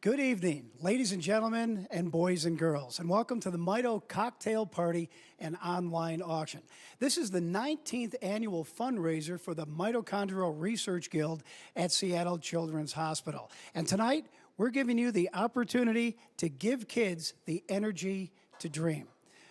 Good evening, ladies and gentlemen, and boys and girls, and welcome to the Mito Cocktail Party and Online Auction. This is the 19th annual fundraiser for the Mitochondrial Research Guild at Seattle Children's Hospital. And tonight, we're giving you the opportunity to give kids the energy to dream.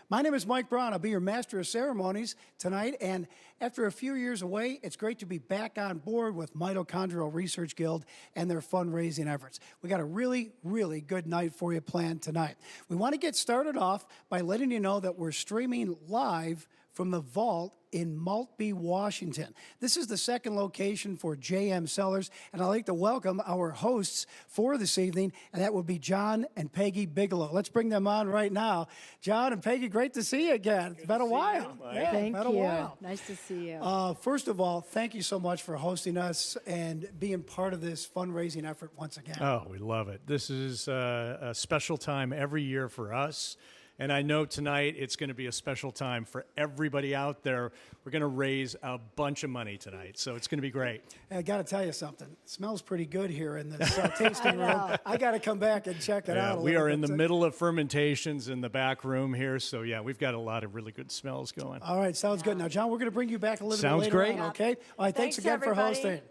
My name is Mike Braun. I'll be your master of ceremonies tonight, and after a few years away, it's great to be back on board with Mitochondrial Research Guild and their fundraising efforts. We got a really, really good night for you planned tonight. We want to get started off by letting you know that we're streaming live from the vault in Maltby, Washington. This is the second location for JM Cellars, and I'd like to welcome our hosts for this evening, and that would be John and Peggy Bigelow. Let's bring them on right now. John and Peggy, great to see you again. It's been a while. Yeah, thank you. Nice to see you. First of all, thank you so much for hosting us and being part of this fundraising effort once again. Oh, we love it. This is a special time every year for us. And I know tonight it's going to be a special time for everybody out there. We're going to raise a bunch of money tonight, so it's going to be great. I got to tell you something. It smells pretty good here in this tasting room. I got to come back and check it out. We are in the middle of fermentations in the back room here, so yeah, we've got a lot of really good smells going. All right, sounds good. Now, John, we're going to bring you back a little bit later. Sounds great. On, okay? All right, thanks again for hosting.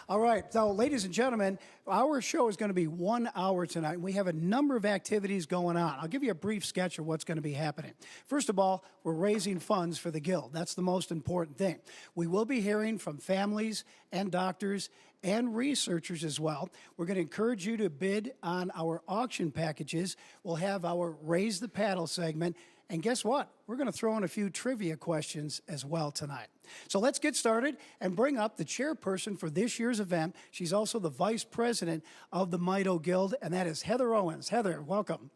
All right, so ladies and gentlemen, our show is going to be 1 hour tonight. We have a number of activities going on. I'll give you a brief sketch of what's going to be happening. First of all, we're raising funds for the Guild. That's the most important thing. We will be hearing from families and doctors and researchers as well. We're going to encourage you to bid on our auction packages. We'll have our Raise the Paddle segment. And guess what? We're going to throw in a few trivia questions as well tonight. So let's get started and bring up the chairperson for this year's event. She's also the vice president of the Mito Guild, and that is Heather Owens. Heather, welcome.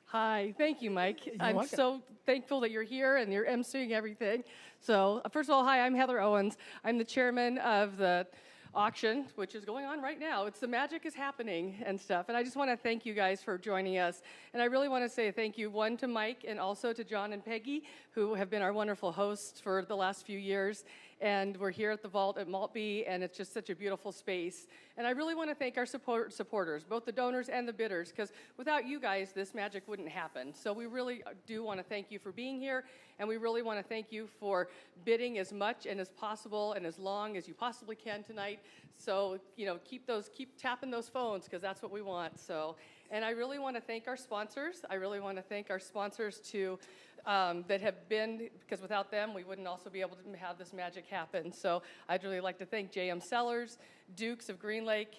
Hi, thank you, Mike. I'm welcome. so thankful that you're here and you're emceeing everything. So first of all, hi, I'm Heather Owens. I'm the chairman of the auction, which is going on right now. It's the magic is happening and stuff. And I just want to thank you guys for joining us. And I really want to say thank you, one, to Mike and also to John and Peggy, who have been our wonderful hosts for the last few years. And we're here at the vault at Maltby, and it's just such a beautiful space. And I really want to thank our supporters, both the donors and the bidders, because without you guys, this magic wouldn't happen. So we really do want to thank you for being here, and we really want to thank you for bidding as much and as possible and as long as you possibly can tonight. So, you know, keep tapping those phones, because that's what we want. So, and I really want to thank our sponsors. I really want to thank our sponsors that have been, because without them, we wouldn't also be able to have this magic happen. So I'd really like to thank JM Cellars, Dukes of Green Lake,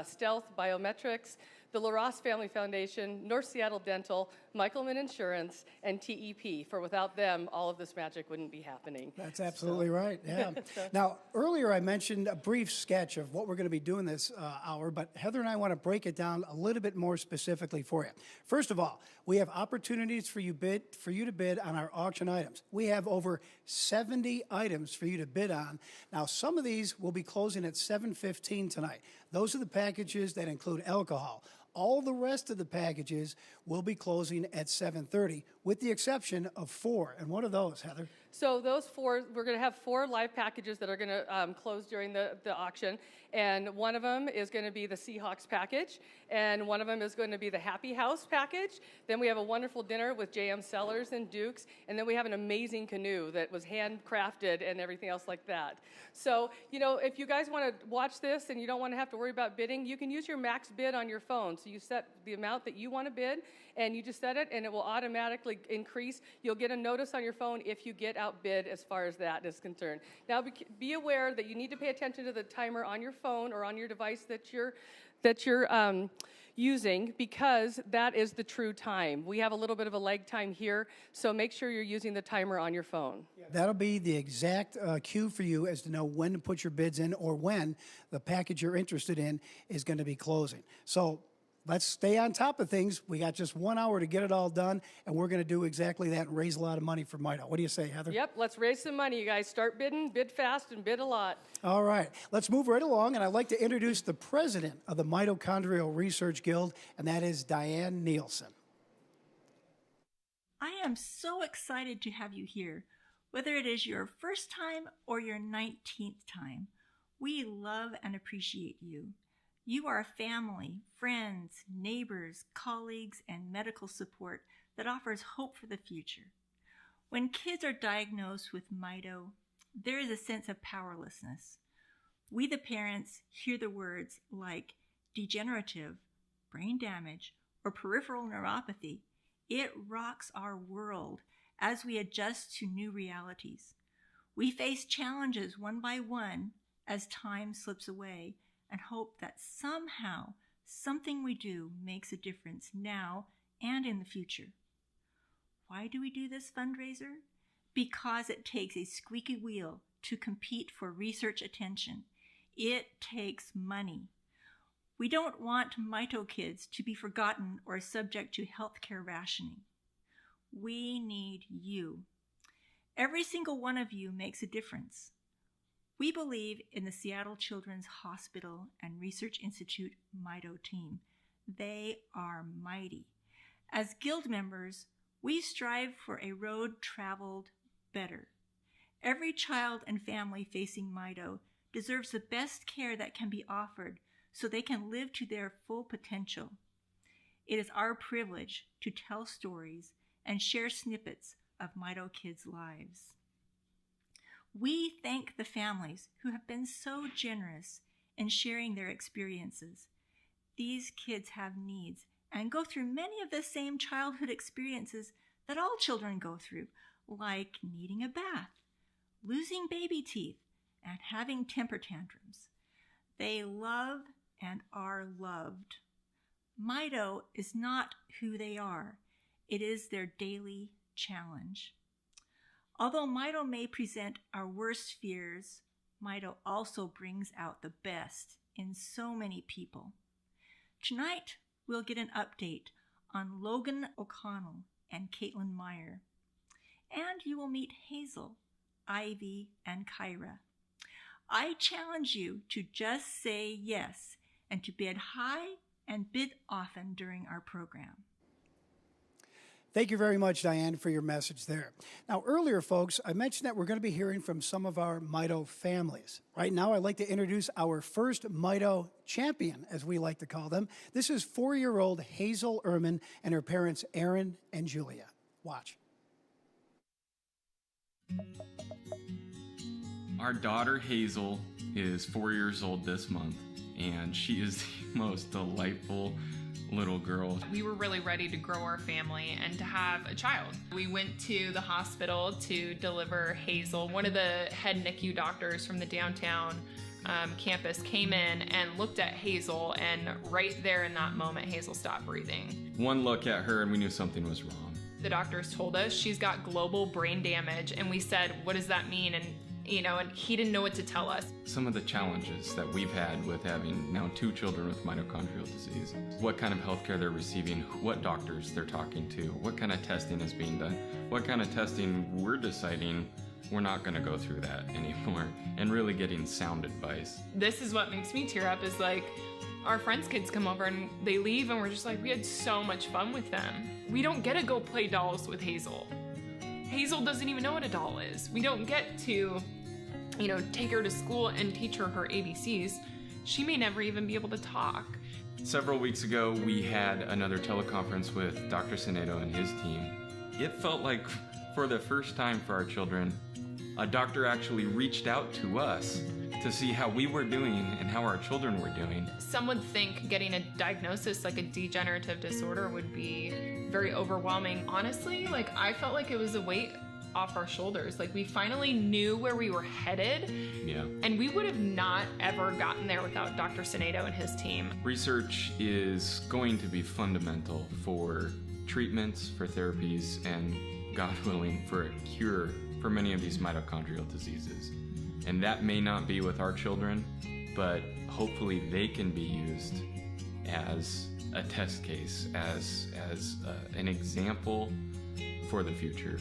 Stealth Biometrics, the LaRosse Family Foundation, North Seattle Dental, Michelman Insurance, and TEP. For without them, all of this magic wouldn't be happening. That's absolutely right, yeah. Now, earlier I mentioned a brief sketch of what we're going to be doing this hour, but Heather and I want to break it down a little bit more specifically for you. First of all, we have opportunities for you to bid on our auction items. We have over 70 items for you to bid on. Now, some of these will be closing at 7:15 tonight. Those are the packages that include alcohol. All the rest of the packages will be closing at 7:30, with the exception of 4. And what are those, Heather? So those 4, we're going to have 4 live packages that are going to close during the auction. And one of them is going to be the Seahawks package. And one of them is going to be the Happy House package. Then we have a wonderful dinner with JM Cellars and Dukes. And then we have an amazing canoe that was handcrafted and everything else like that. So, you know, if you guys want to watch this and you don't want to have to worry about bidding, you can use your max bid on your phone. So you set the amount that you want to bid, and you just set it, and it will automatically increase. You'll get a notice on your phone if you get outbid as far as that is concerned. Now, be aware that you need to pay attention to the timer on your phone or on your device that you're using, because that is the true time. We have a little bit of a lag time here, so make sure you're using the timer on your phone. That'll be the exact cue for you as to know when to put your bids in or when the package you're interested in is going to be closing. So let's stay on top of things. We got just 1 hour to get it all done, and we're going to do exactly that and raise a lot of money for Mito. What do you say, Heather? Yep, let's raise some money, you guys. Start bidding, bid fast, and bid a lot. All right, let's move right along, and I'd like to introduce the president of the Mitochondrial Research Guild, and that is Diane Nielsen. I am so excited to have you here, whether it is your first time or your 19th time. We love and appreciate you. You are family, friends, neighbors, colleagues, and medical support that offers hope for the future. When kids are diagnosed with Mito, there is a sense of powerlessness. We, the parents, hear the words like degenerative, brain damage, or peripheral neuropathy. It rocks our world as we adjust to new realities. We face challenges one by one as time slips away and hope that somehow something we do makes a difference now and in the future. Why do we do this fundraiser? Because it takes a squeaky wheel to compete for research attention. It takes money. We don't want Mito kids to be forgotten or subject to healthcare rationing. We need you. Every single one of you makes a difference. We believe in the Seattle Children's Hospital and Research Institute Mito team. They are mighty. As Guild members, we strive for a road traveled better. Every child and family facing Mito deserves the best care that can be offered so they can live to their full potential. It is our privilege to tell stories and share snippets of Mito kids' lives. We thank the families who have been so generous in sharing their experiences. These kids have needs and go through many of the same childhood experiences that all children go through, like needing a bath, losing baby teeth, and having temper tantrums. They love and are loved. Mito is not who they are. It is their daily challenge. Although Mito may present our worst fears, Mito also brings out the best in so many people. Tonight, we'll get an update on Logan O'Connell and Caitlin Meyer. And you will meet Hazel, Ivy, and Kyra. I challenge you to just say yes and to bid high and bid often during our program. Thank you very much, Diane, for your message there. Now, earlier, folks, I mentioned that we're going to be hearing from some of our Mito families. Right now, I'd like to introduce our first Mito champion, as we like to call them. This is 4-year-old Hazel Ehrman and her parents, Aaron and Julia. Watch. Our daughter, Hazel, is 4 years old this month, and she is the most delightful little girl. We were really ready to grow our family and to have a child. We went to the hospital to deliver Hazel. One of the head NICU doctors from the downtown campus came in and looked at Hazel, and right there in that moment, Hazel stopped breathing. One look at her and we knew something was wrong. The doctors told us she's got global brain damage, and we said, what does that mean? And he didn't know what to tell us. Some of the challenges that we've had with having now 2 children with mitochondrial disease, what kind of healthcare they're receiving, what doctors they're talking to, what kind of testing is being done, what kind of testing we're deciding we're not going to go through that anymore, and really getting sound advice. This is what makes me tear up, is like our friends' kids come over and they leave and we're just like, we had so much fun with them. We don't get to go play dolls with Hazel. Hazel doesn't even know what a doll is. We don't get to take her to school and teach her ABCs. She may never even be able to talk. Several weeks ago, we had another teleconference with Dr. Sinedo and his team. It felt like, for the first time for our children, a doctor actually reached out to us to see how we were doing and how our children were doing. Some would think getting a diagnosis like a degenerative disorder would be very overwhelming. Honestly, I felt like it was a weight off our shoulders. We finally knew where we were headed. Yeah. And we would have not ever gotten there without Dr. Sinedo and his team. Research is going to be fundamental for treatments, for therapies, and God willing, for a cure for many of these mitochondrial diseases. And that may not be with our children, but hopefully they can be used as a test case, as an example for the future.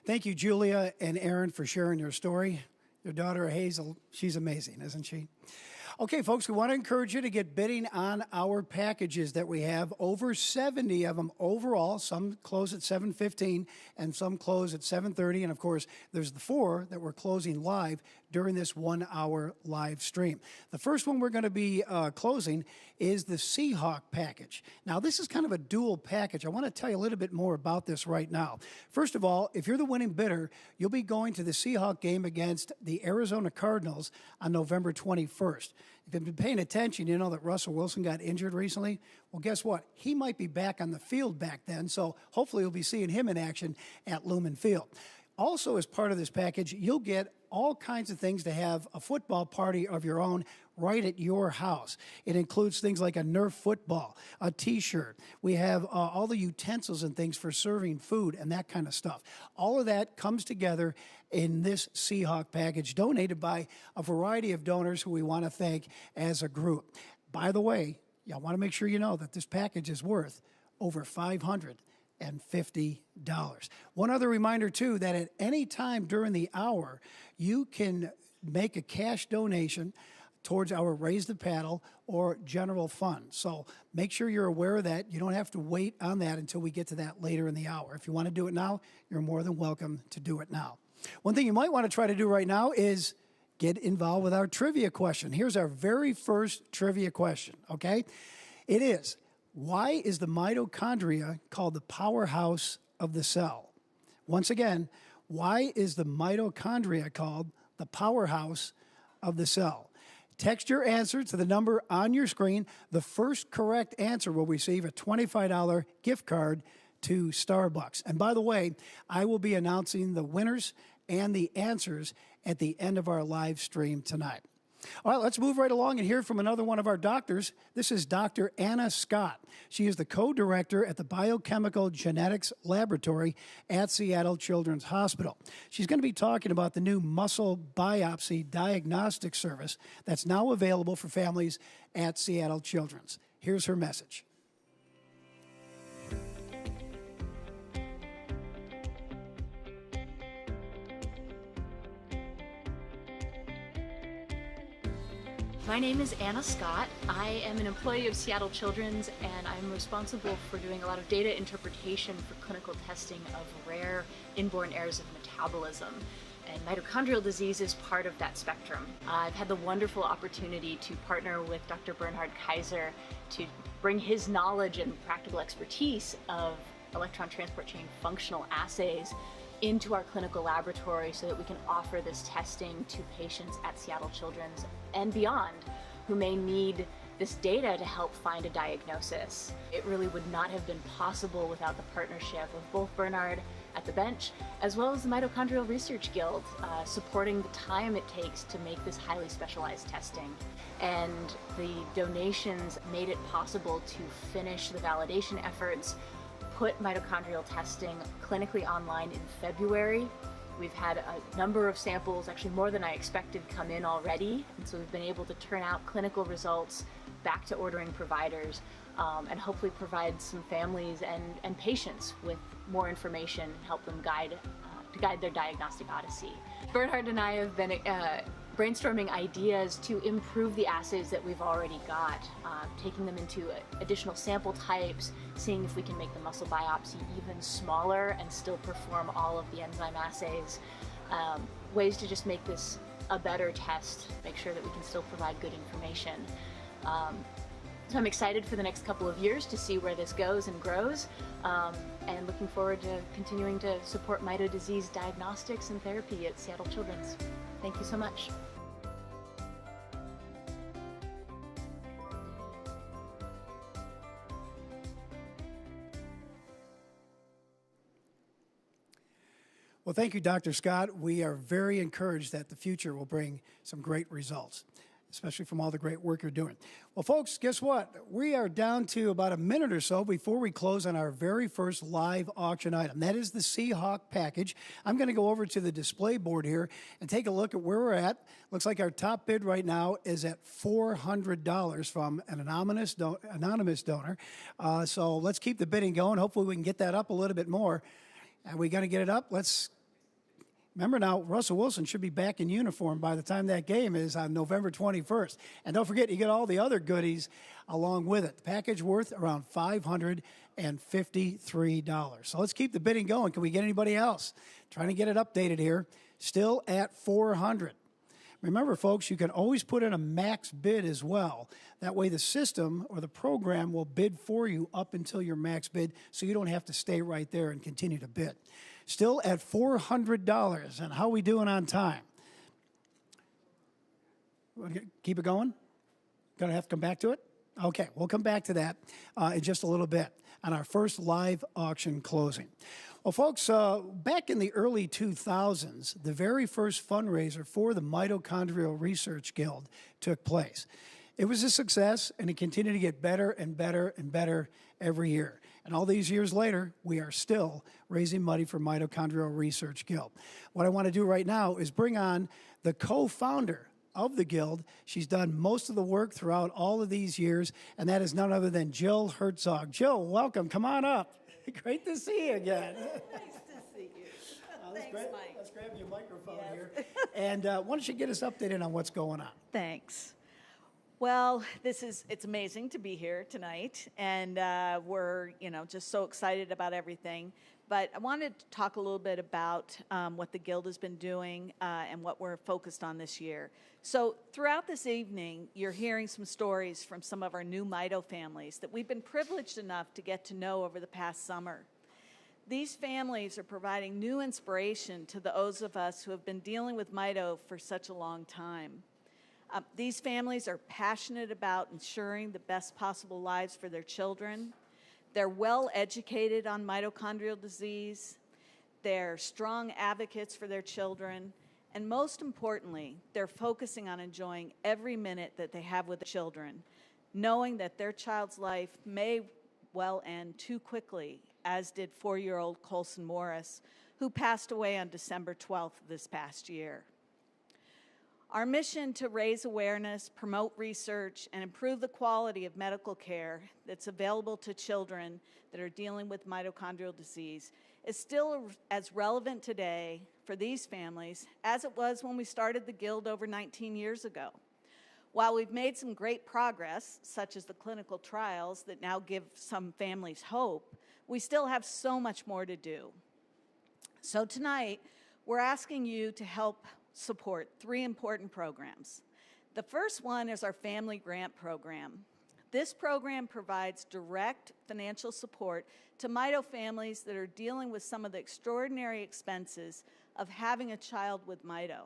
Thank you, Julia and Aaron, for sharing your story. Your daughter, Hazel, she's amazing, isn't she? Okay, folks, we want to encourage you to get bidding on our packages that we have. Over 70 of them overall. Some close at 7:15 and some close at 7:30. And, of course, there's the 4 that we're closing live during this 1-hour live stream. The first one we're going to be closing is the Seahawk package. Now, this is kind of a dual package. I want to tell you a little bit more about this right now. First of all, if you're the winning bidder, you'll be going to the Seahawk game against the Arizona Cardinals on November 21st. If you've been paying attention, you know that Russell Wilson got injured recently. Well, guess what? He might be back on the field back then, so hopefully you'll be seeing him in action at Lumen Field. Also, as part of this package, you'll get all kinds of things to have a football party of your own right at your house. It includes things like a Nerf football, a T-shirt. We have all the utensils and things for serving food and that kind of stuff. All of that comes together in this Seahawk package donated by a variety of donors who we want to thank as a group. By the way, I want to make sure you know that this package is worth over $550. One other reminder, too, that at any time during the hour, you can make a cash donation towards our Raise the Paddle or general fund. So make sure you're aware of that. You don't have to wait on that until we get to that later in the hour. If you want to do it now, you're more than welcome to do it now. One thing you might want to try to do right now is get involved with our trivia question. Here's our very first trivia question, okay? It is, why is the mitochondria called the powerhouse of the cell? Once again, why is the mitochondria called the powerhouse of the cell? Text your answer to the number on your screen. The first correct answer will receive a $25 gift card to Starbucks. And by the way, I will be announcing the winners and the answers at the end of our live stream tonight. All right, let's move right along and hear from another one of our doctors. This is Dr. Anna Scott. She is the co-director at the Biochemical Genetics Laboratory at Seattle Children's Hospital. She's going to be talking about the new muscle biopsy diagnostic service that's now available for families at Seattle Children's. Here's her message. My name is Anna Scott. I am an employee of Seattle Children's, and I'm responsible for doing a lot of data interpretation for clinical testing of rare inborn errors of metabolism. And mitochondrial disease is part of that spectrum. I've had the wonderful opportunity to partner with Dr. Bernhard Kaiser to bring his knowledge and practical expertise of electron transport chain functional assays into our clinical laboratory so that we can offer this testing to patients at Seattle Children's and beyond who may need this data to help find a diagnosis. It really would not have been possible without the partnership of both Bernhard at the bench as well as the Mitochondrial Research Guild, supporting the time it takes to make this highly specialized testing. And the donations made it possible to finish the validation efforts, put mitochondrial testing clinically online in February. We've had a number of samples, actually more than I expected, come in already. And so we've been able to turn out clinical results back to ordering providers and hopefully provide some families and patients with more information and help them guide their diagnostic odyssey. Bernhard and I have been brainstorming ideas to improve the assays that we've already got, taking them into additional sample types, seeing if we can make the muscle biopsy even smaller and still perform all of the enzyme assays, ways to just make this a better test, make sure that we can still provide good information. So I'm excited for the next couple of years to see where this goes and grows, and looking forward to continuing to support mito disease diagnostics and therapy at Seattle Children's. Thank you so much. Well, thank you, Dr. Scott. We are very encouraged that the future will bring some great results, especially from all the great work you're doing. Well, folks, guess what? We are down to about a minute or so before we close on our very first live auction item. That is the Seahawk package. I'm going to go over to the display board here and take a look at where we're at. Looks like our top bid right now is at $400 from an anonymous donor. So let's keep the bidding going. Hopefully we can get that up a little bit more. Are we going to get it up? Remember now, Russell Wilson should be back in uniform by the time that game is on November 21st. And don't forget, you get all the other goodies along with it. The package worth around $553. So let's keep the bidding going. Can we get anybody else? Trying to get it updated here. Still at $400. Remember, folks, you can always put in a max bid as well. That way the system or the program will bid for you up until your max bid, so you don't have to stay right there and continue to bid. Still at $400. And how are we doing on time? Keep it going? Going to have to come back to it? Okay, we'll come back to that in just a little bit on our first live auction closing. Well, folks, back in the early 2000s, the very first fundraiser for the Mitochondrial Research Guild took place. It was a success, and it continued to get better and better and better every year. And all these years later, we are still raising money for Mitochondrial Research Guild. What I want to do right now is bring on the co-founder of the Guild. She's done most of the work throughout all of these years, and that is none other than Jill Herzog. Jill, welcome. Come on up. Great to see you again. Nice to see you. Thanks, Mike. Let's grab your microphone here. And why don't you get us updated on what's going on? Thanks. Well, it's amazing to be here tonight, and we're, just so excited about everything. But I wanted to talk a little bit about what the Guild has been doing and what we're focused on this year. So throughout this evening, you're hearing some stories from some of our new Mito families that we've been privileged enough to get to know over the past summer. These families are providing new inspiration to those of us who have been dealing with Mito for such a long time. These families are passionate about ensuring the best possible lives for their children. They're well educated on mitochondrial disease. They're strong advocates for their children. And most importantly, they're focusing on enjoying every minute that they have with the children, knowing that their child's life may well end too quickly, as did 4-year-old Colson Morris, who passed away on December 12th this past year. Our mission to raise awareness, promote research, and improve the quality of medical care that's available to children that are dealing with mitochondrial disease is still as relevant today for these families as it was when we started the Guild over 19 years ago. While we've made some great progress, such as the clinical trials that now give some families hope, we still have so much more to do. So tonight, we're asking you to help support 3 important programs. The first one is our Family Grant Program. This program provides direct financial support to Mito families that are dealing with some of the extraordinary expenses of having a child with Mito.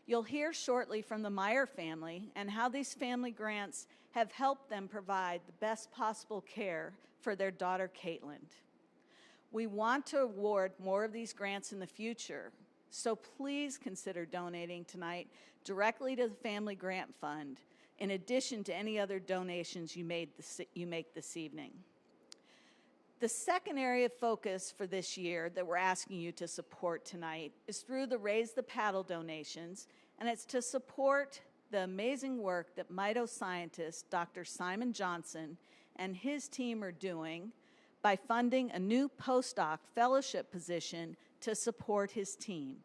You'll hear shortly from the Meyer family and how these family grants have helped them provide the best possible care for their daughter, Caitlin. We want to award more of these grants in the future, so please consider donating tonight directly to the Family Grant Fund, in addition to any other donations you make this evening. The second area of focus for this year that we're asking you to support tonight is through the Raise the Paddle donations, and it's to support the amazing work that Mito scientist Dr. Simon Johnson and his team are doing by funding a new postdoc fellowship position to support his team.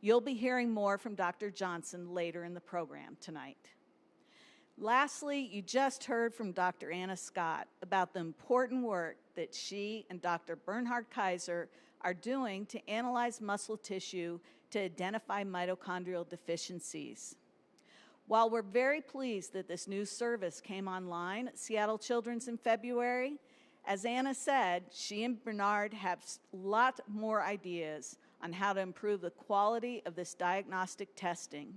You'll be hearing more from Dr. Johnson later in the program tonight. Lastly, you just heard from Dr. Anna Scott about the important work that she and Dr. Bernhard Kaiser are doing to analyze muscle tissue to identify mitochondrial deficiencies. While we're very pleased that this new service came online at Seattle Children's in February, as Anna said, she and Bernard have a lot more ideas on how to improve the quality of this diagnostic testing,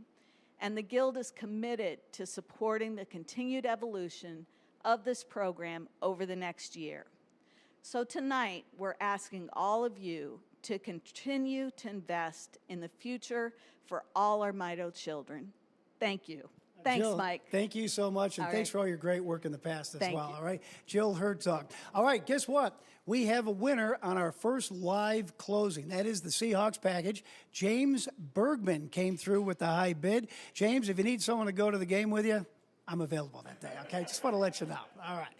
and the Guild is committed to supporting the continued evolution of this program over the next year. So tonight, we're asking all of you to continue to invest in the future for all our Mito children. Thank you. Thanks, Jill, Mike. Thank you so much, and All thanks right. for all your great work in the past as Thank well, you. all right? Jill Herzog. All right, guess what? We have a winner on our first live closing. That is the Seahawks package. James Bergman came through with the high bid. James, if you need someone to go to the game with you, I'm available that day, okay? Just want to let you know. All right.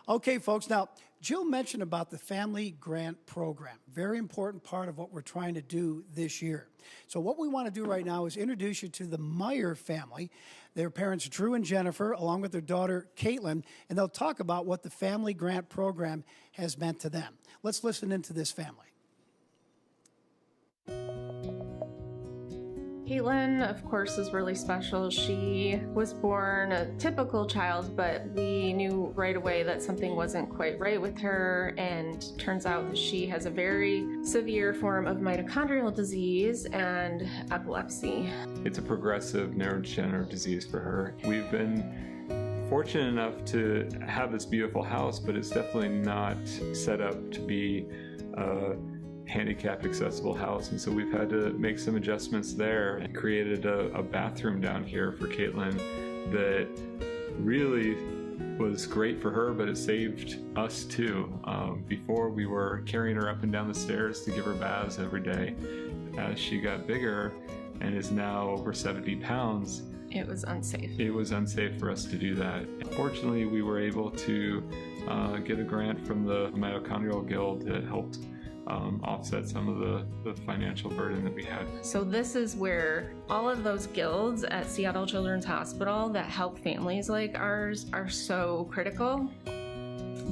Okay, folks, now, Jill mentioned about the Family Grant Program, very important part of what we're trying to do this year. So what we want to do right now is introduce you to the Meyer family, their parents Drew and Jennifer, along with their daughter Caitlin, and they'll talk about what the Family Grant Program has meant to them. Let's listen into this family. Caitlin, of course, is really special. She was born a typical child, but we knew right away that something wasn't quite right with her, and turns out that she has a very severe form of mitochondrial disease and epilepsy. It's a progressive neurodegenerative disease for her. We've been fortunate enough to have this beautiful house, but it's definitely not set up to be handicapped accessible house, and so we've had to make some adjustments there and created a bathroom down here for Caitlin that really was great for her, but it saved us too. Before we were carrying her up and down the stairs to give her baths every day. As she got bigger and is now over 70 pounds, it was unsafe. It was unsafe for us to do that. Fortunately, we were able to get a grant from the Mitochondrial Guild that helped offset some of the financial burden that we had. So this is where all of those guilds at Seattle Children's Hospital that help families like ours are so critical,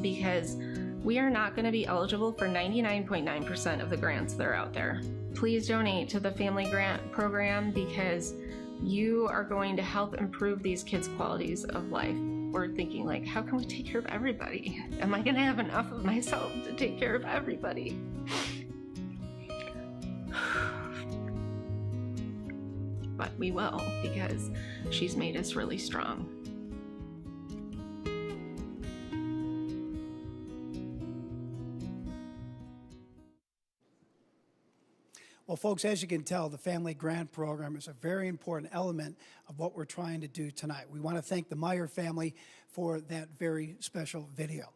because we are not going to be eligible for 99.9% of the grants that are out there. Please donate to the Family Grant Program, because you are going to help improve these kids' qualities of life. We're thinking, like, how can we take care of everybody? Am I going to have enough of myself to take care of everybody? But we will, because she's made us really strong. Well, folks, as you can tell, the Family Grant Program is a very important element of what we're trying to do tonight. We want to thank the Meyer family for that very special video.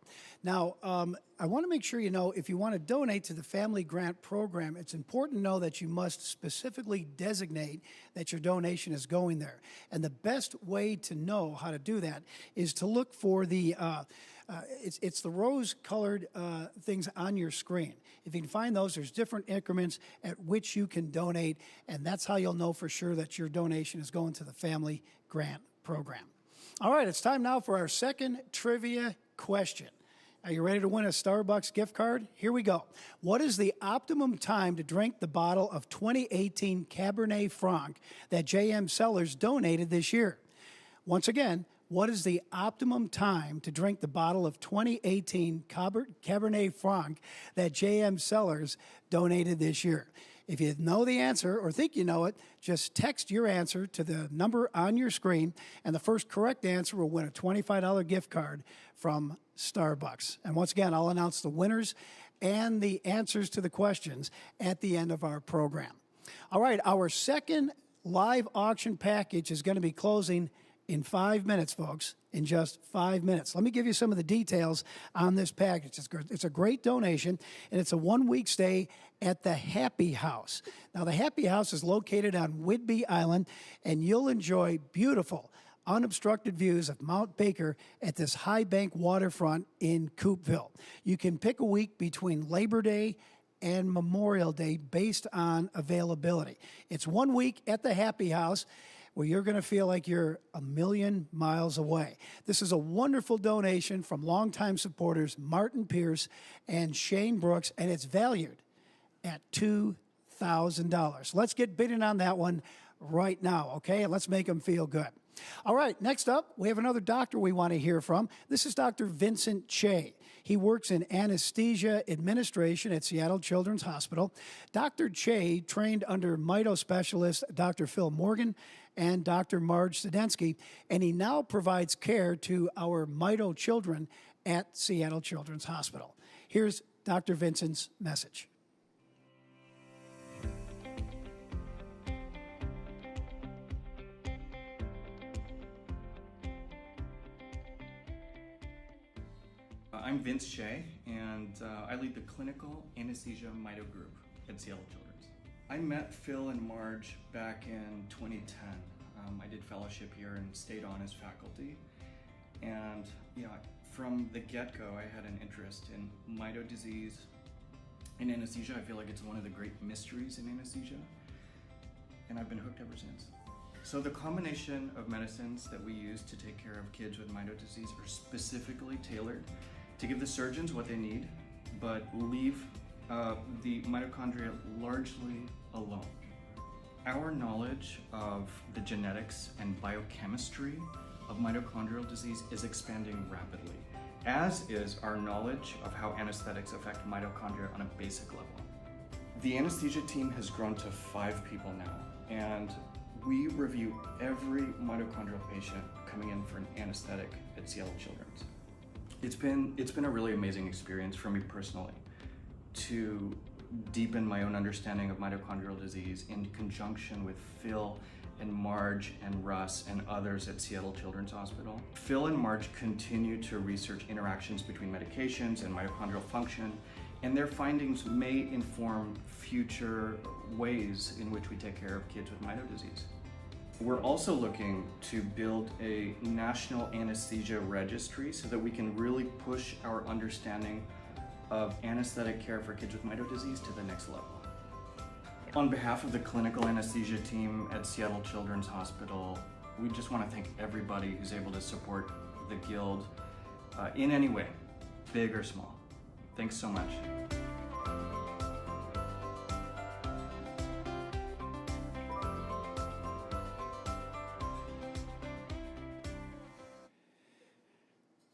Now, I want to make sure you know, if you want to donate to the Family Grant Program, it's important to know that you must specifically designate that your donation is going there. And the best way to know how to do that is to look for the it's the rose-colored things on your screen. If you can find those, there's different increments at which you can donate, and that's how you'll know for sure that your donation is going to the Family Grant Program. All right, it's time now for our second trivia question. Are you ready to win a Starbucks gift card? Here we go. What is the optimum time to drink the bottle of 2018 Cabernet Franc that JM Cellars donated this year? Once again, what is the optimum time to drink the bottle of 2018 Cabernet Franc that JM Cellars donated this year? If you know the answer or think you know it, just text your answer to the number on your screen, and the first correct answer will win a $25 gift card from Starbucks. And once again, I'll announce the winners and the answers to the questions at the end of our program. All right, our second live auction package is going to be closing in 5 minutes, folks, in just 5 minutes. Let me give you some of the details on this package. It's a great donation, and it's a one-week stay at the Happy House. Now, the Happy House is located on Whidbey Island, and you'll enjoy beautiful, unobstructed views of Mount Baker at this high bank waterfront in Coopville. You can pick a week between Labor Day and Memorial Day based on availability. It's 1 week at the Happy House, where you're going to feel like you're a million miles away. This is a wonderful donation from longtime supporters Martin Pierce and Shane Brooks, and it's valued at $2,000. Let's get bidding on that one right now, okay? Let's make them feel good. All right, next up, we have another doctor we want to hear from. This is Dr. Vincent Che. He works in anesthesia administration at Seattle Children's Hospital. Dr. Che trained under Mito specialist Dr. Phil Morgan and Dr. Marge Sedensky, and he now provides care to our Mito children at Seattle Children's Hospital. Here's Dr. Vincent's message. I'm Vince Shea, and I lead the clinical anesthesia Mito group at Seattle Children's. I met Phil and Marge back in 2010. I did fellowship here and stayed on as faculty. And From the get-go, I had an interest in Mito disease and anesthesia. I feel like it's one of the great mysteries in anesthesia, and I've been hooked ever since. So the combination of medicines that we use to take care of kids with Mito disease are specifically tailored to give the surgeons what they need, but leave the mitochondria largely alone. Our knowledge of the genetics and biochemistry of mitochondrial disease is expanding rapidly, as is our knowledge of how anesthetics affect mitochondria on a basic level. The anesthesia team has grown to 5 people now, and we review every mitochondrial patient coming in for an anesthetic at Seattle Children's. It's been a really amazing experience for me personally to deepen my own understanding of mitochondrial disease in conjunction with Phil and Marge and Russ and others at Seattle Children's Hospital. Phil and Marge continue to research interactions between medications and mitochondrial function, and their findings may inform future ways in which we take care of kids with Mito disease. We're also looking to build a national anesthesia registry so that we can really push our understanding of anesthetic care for kids with Mito disease to the next level. On behalf of the clinical anesthesia team at Seattle Children's Hospital, we just want to thank everybody who's able to support the Guild in any way, big or small. Thanks so much.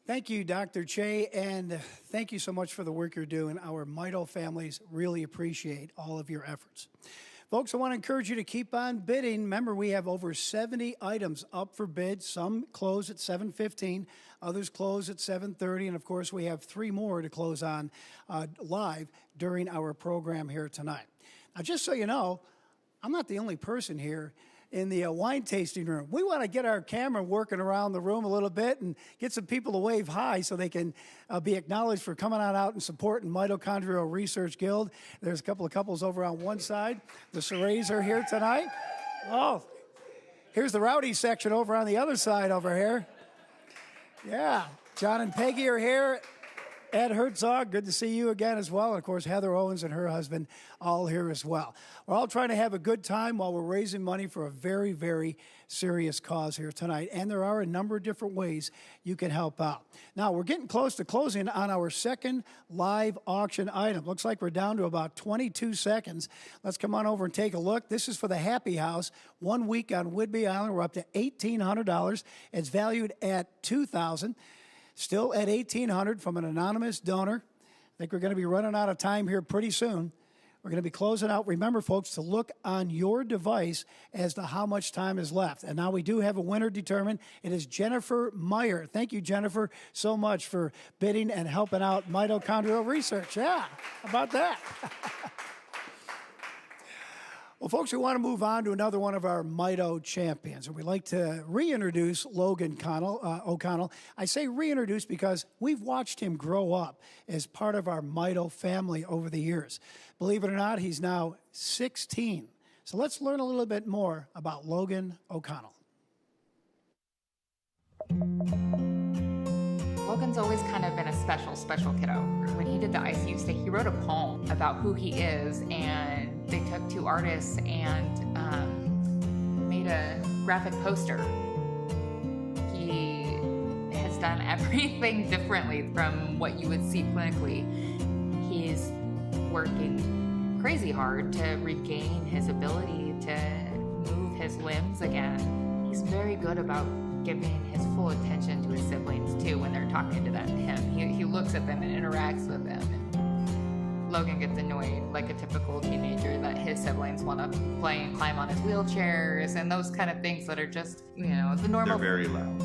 Thank you, Dr. Che, and thank you so much for the work you're doing. Our Mito families really appreciate all of your efforts. Folks, I want to encourage you to keep on bidding. Remember, we have over 70 items up for bid. Some close at 7:15, others close at 7:30, and of course, we have 3 more to close on live during our program here tonight. Now, just so you know, I'm not the only person here in the wine tasting room. We want to get our camera working around the room a little bit and get some people to wave hi so they can be acknowledged for coming on out and supporting Mitochondrial Research Guild. There's a couple of couples over on one side. The Serays are here tonight. Oh, here's the rowdy section over on the other side over here. Yeah, John and Peggy are here. Ed Herzog, good to see you again as well. And of course, Heather Owens and her husband all here as well. We're all trying to have a good time while we're raising money for a very, very serious cause here tonight. And there are a number of different ways you can help out. Now, we're getting close to closing on our second live auction item. Looks like we're down to about 22 seconds. Let's come on over and take a look. This is for the Happy House, 1 week on Whidbey Island. We're up to $1,800. It's valued at $2,000. Still at $1,800 from an anonymous donor. I think we're going to be running out of time here pretty soon. We're going to be closing out. Remember, folks, to look on your device as to how much time is left. And now we do have a winner determined. It is Jennifer Meyer. Thank you, Jennifer, so much for bidding and helping out Mitochondrial Research. Yeah, how about that? Well, folks, we want to move on to another one of our Mito champions, and we'd like to reintroduce Logan O'Connell. I say reintroduce because we've watched him grow up as part of our Mito family over the years. Believe it or not, he's now 16. So let's learn a little bit more about Logan O'Connell. Logan's always kind of been a special kiddo. When he did the ICU stay, he wrote a poem about who he is, and they took 2 artists and made a graphic poster. He has done everything differently from what you would see clinically. He's working crazy hard to regain his ability to move his limbs again. He's very good about giving his full attention to his siblings too when they're talking to him. He looks at them and interacts with them. And Logan gets annoyed like a typical teenager that his siblings want to play and climb on his wheelchairs and those kind of things that are just, the normal. They're very loud.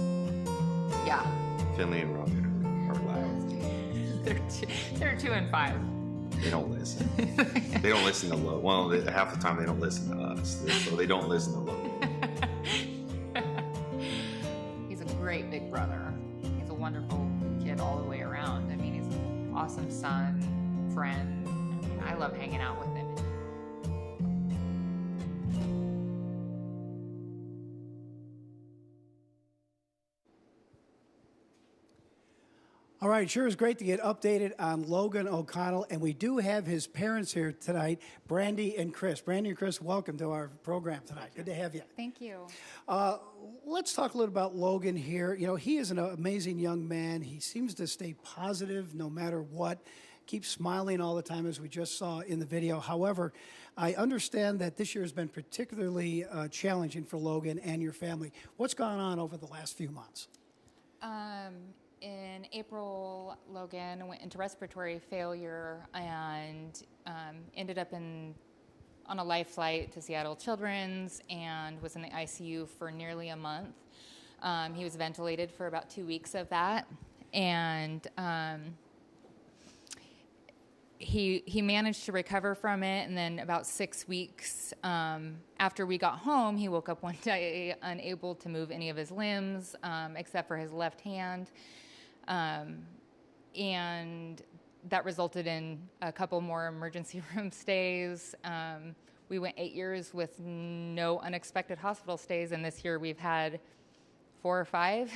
Yeah. Finley and Robin are loud. They're 2 and 5. They don't listen. They don't listen to Logan. Well, half the time they don't listen to us, so they don't listen to Logan. Great big brother. He's a wonderful kid all the way around. I mean, he's an awesome son, friend. I mean, I love hanging out with him. All right, sure is great to get updated on Logan O'Connell, and we do have his parents here tonight, Brandy and Chris. Brandy and Chris, welcome to our program tonight. Good to have you. Thank you. Let's talk a little about Logan here. You know, he is an amazing young man. He seems to stay positive no matter what, keeps smiling all the time, as we just saw in the video. However, I understand that this year has been particularly challenging for Logan and your family. What's gone on over the last few months? In April, Logan went into respiratory failure and ended up on a life flight to Seattle Children's and was in the ICU for nearly a month. He was ventilated for about 2 weeks of that, and he managed to recover from it. And then about 6 weeks after we got home, he woke up one day unable to move any of his limbs except for his left hand. And that resulted in a couple more emergency room stays. We went 8 years with no unexpected hospital stays, and this year we've had 4 or 5.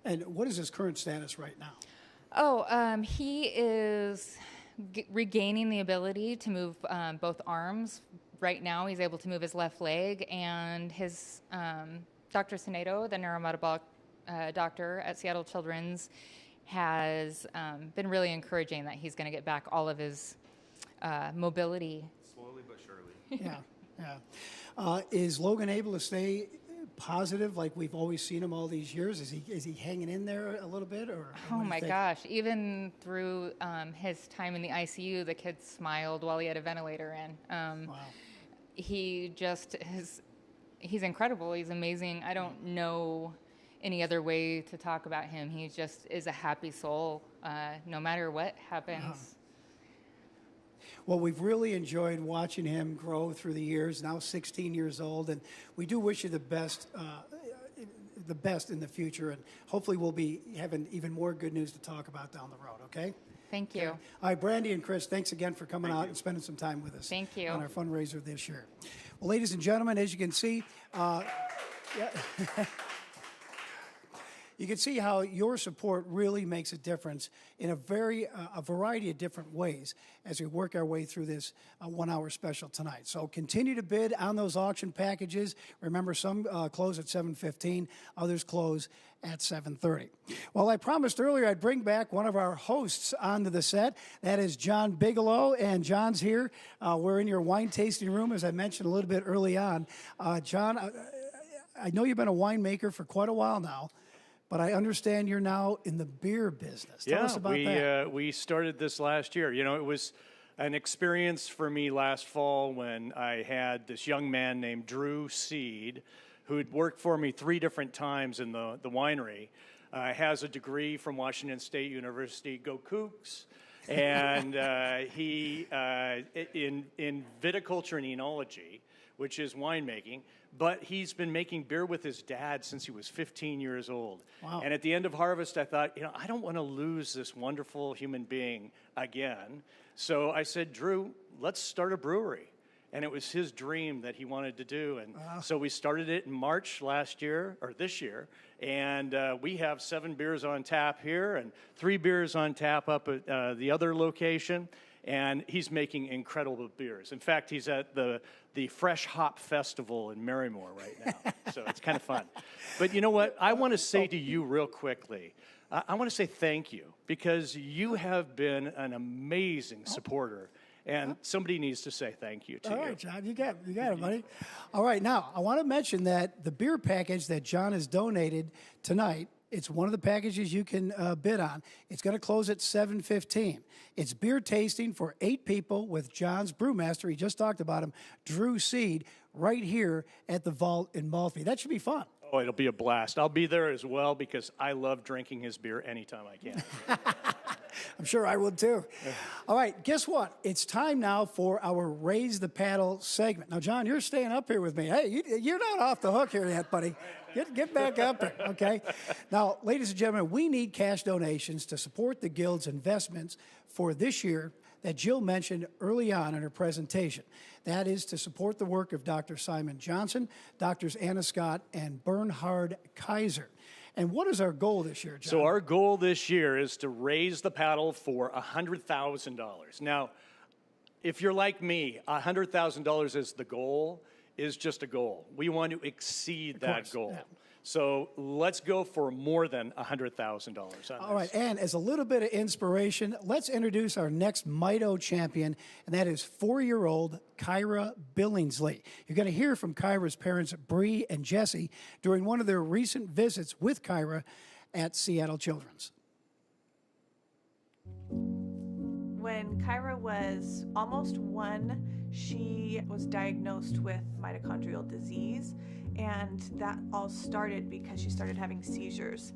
And what is his current status right now? He is regaining the ability to move both arms. Right now, he's able to move his left leg, and his Dr. Sinedo, the neurometabolic doctor at Seattle Children's, has been really encouraging that he's going to get back all of his mobility. Slowly but surely. Yeah. Is Logan able to stay positive like we've always seen him all these years? Is he hanging in there a little bit? Or Oh my gosh, even through his time in the ICU, the kid smiled while he had a ventilator in. Wow. He just he's incredible. He's amazing. I don't know any other way to talk about him. He just is a happy soul, no matter what happens. Well, we've really enjoyed watching him grow through the years, now 16 years old, and we do wish you the best in the future, and hopefully we'll be having even more good news to talk about down the road, okay? Thank you. All right, Brandy and Chris, thanks again for coming out and spending some time with us. Thank you. On our fundraiser this year. Well, ladies and gentlemen, as you can see, you can see how your support really makes a difference in a variety of different ways as we work our way through this 1 hour special tonight. So continue to bid on those auction packages. Remember, some close at 7:15, others close at 7:30. Well, I promised earlier I'd bring back one of our hosts onto the set. That is John Bigelow, and John's here. We're in your wine tasting room, as I mentioned a little bit early on. John, I know you've been a winemaker for quite a while now, but I understand you're now in the beer business. Tell us about that. We started this last year. You know, it was an experience for me last fall when I had this young man named Drew Seed, who had worked for me 3 different times in the winery, has a degree from Washington State University, go Cougs, and he in viticulture and enology, which is winemaking, but he's been making beer with his dad since he was 15 years old. Wow. And at the end of harvest, I thought, you know, I don't want to lose this wonderful human being again. So I said, Drew, let's start a brewery. And it was his dream that he wanted to do. And so we started it in March this year. And we have 7 beers on tap here and 3 beers on tap up at the other location. And he's making incredible beers. In fact, he's at the Fresh Hop Festival in Marymore right now. So it's kind of fun. But you know what? I want to say to you real quickly, I want to say thank you, because you have been an amazing supporter. And somebody needs to say thank you to you. All right, John, you got it, buddy. All right, now, I want to mention that the beer package that John has donated tonight, it's one of the packages you can bid on. It's going to close at 7:15. It's beer tasting for 8 people with John's brewmaster. He just talked about him, Drew Seed, right here at the Vault in Maltby. That should be fun. Oh, it'll be a blast. I'll be there as well because I love drinking his beer anytime I can. I'm sure I would too. All right, guess what? It's time now for our Raise the Paddle segment. Now, John, you're staying up here with me. Hey, you're not off the hook here yet, buddy. Get back up there, okay? Now, ladies and gentlemen, we need cash donations to support the Guild's investments for this year that Jill mentioned early on in her presentation. That is to support the work of Dr. Simon Johnson, Drs. Anna Scott, and Bernhard Kaiser. And what is our goal this year, John? So our goal this year is to raise the paddle for $100,000. Now, if you're like me, $100,000 is the goal, is just a goal. We want to exceed that goal. Yeah. So let's go for more than $100,000. All right, and as a little bit of inspiration, let's introduce our next Mito champion, and that is 4-year-old Kyra Billingsley. You're going to hear from Kyra's parents, Bree and Jesse, during one of their recent visits with Kyra at Seattle Children's. When Kyra was almost 1, she was diagnosed with mitochondrial disease, and that all started because she started having seizures.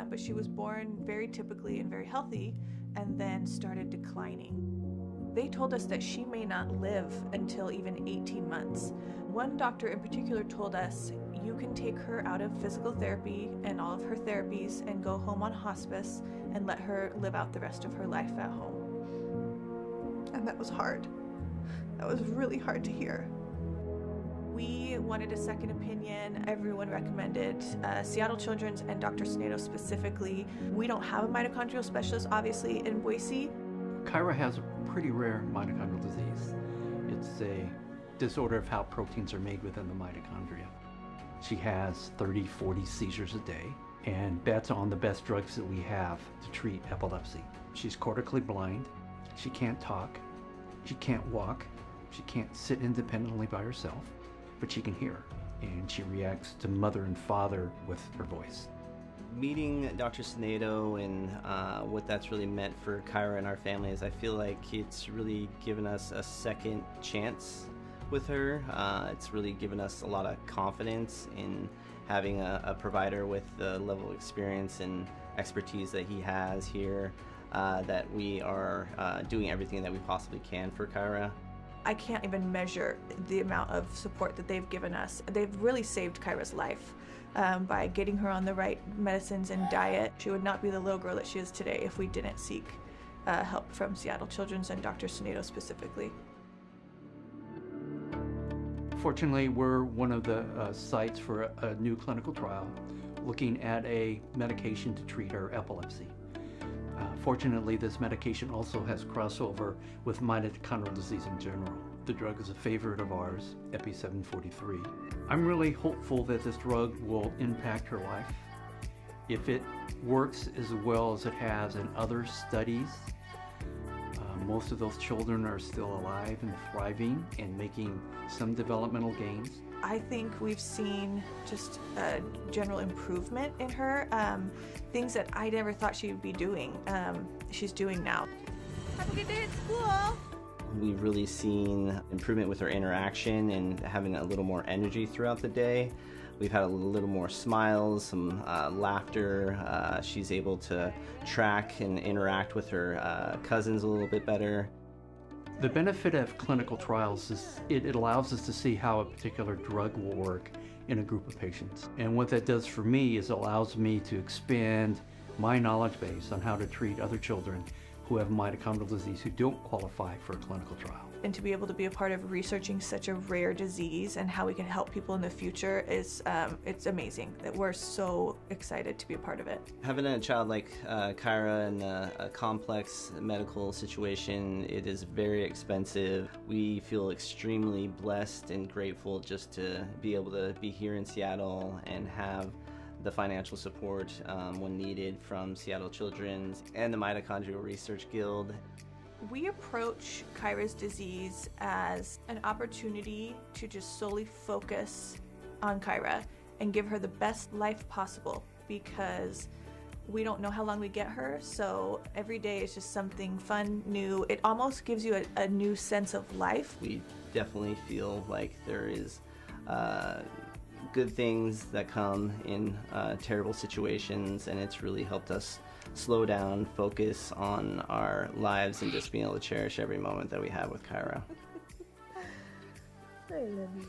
But she was born very typically and very healthy, and then started declining. They told us that she may not live until even 18 months. One doctor in particular told us, you can take her out of physical therapy and all of her therapies and go home on hospice and let her live out the rest of her life at home. And that was hard. That was really hard to hear. We wanted a second opinion. Everyone recommended Seattle Children's and Dr. Snedo specifically. We don't have a mitochondrial specialist, obviously, in Boise. Kyra has a pretty rare mitochondrial disease. It's a disorder of how proteins are made within the mitochondria. She has 30, 40 seizures a day, and that's on the best drugs that we have to treat epilepsy. She's cortically blind. She can't talk. She can't walk. She can't sit independently by herself, but she can hear, and she reacts to mother and father with her voice. Meeting Dr. Snedo and what that's really meant for Kyra and our family is I feel like it's really given us a second chance with her. It's really given us a lot of confidence in having a provider with the level of experience and expertise that he has here, that we are doing everything that we possibly can for Kyra. I can't even measure the amount of support that they've given us. They've really saved Kyra's life by getting her on the right medicines and diet. She would not be the little girl that she is today if we didn't seek help from Seattle Children's and Dr. Snedo specifically. Fortunately, we're one of the sites for a new clinical trial looking at a medication to treat her epilepsy. Fortunately, this medication also has crossover with mitochondrial disease in general. The drug is a favorite of ours, Epi-743. I'm really hopeful that this drug will impact her life. If it works as well as it has in other studies, most of those children are still alive and thriving and making some developmental gains. I think we've seen just a general improvement in her. Things that I never thought she would be doing, she's doing now. Have a good day at school. We've really seen improvement with her interaction and having a little more energy throughout the day. We've had a little more smiles, some laughter. She's able to track and interact with her cousins a little bit better. The benefit of clinical trials is it allows us to see how a particular drug will work in a group of patients. And what that does for me is allows me to expand my knowledge base on how to treat other children who have mitochondrial disease who don't qualify for a clinical trial. And to be able to be a part of researching such a rare disease and how we can help people in the future is it's amazing. That we're so excited to be a part of it. Having a child like Kyra in a complex medical situation, it is very expensive. We feel extremely blessed and grateful just to be able to be here in Seattle and have the financial support when needed from Seattle Children's and the Mitochondrial Research Guild. We approach Kyra's disease as an opportunity to just solely focus on Kyra and give her the best life possible, because we don't know how long we get her, so every day is just something fun, new. It almost gives you a new sense of life. We definitely feel like there is good things that come in terrible situations, and it's really helped us slow down, focus on our lives, and just being able to cherish every moment that we have with Kyra. I love you.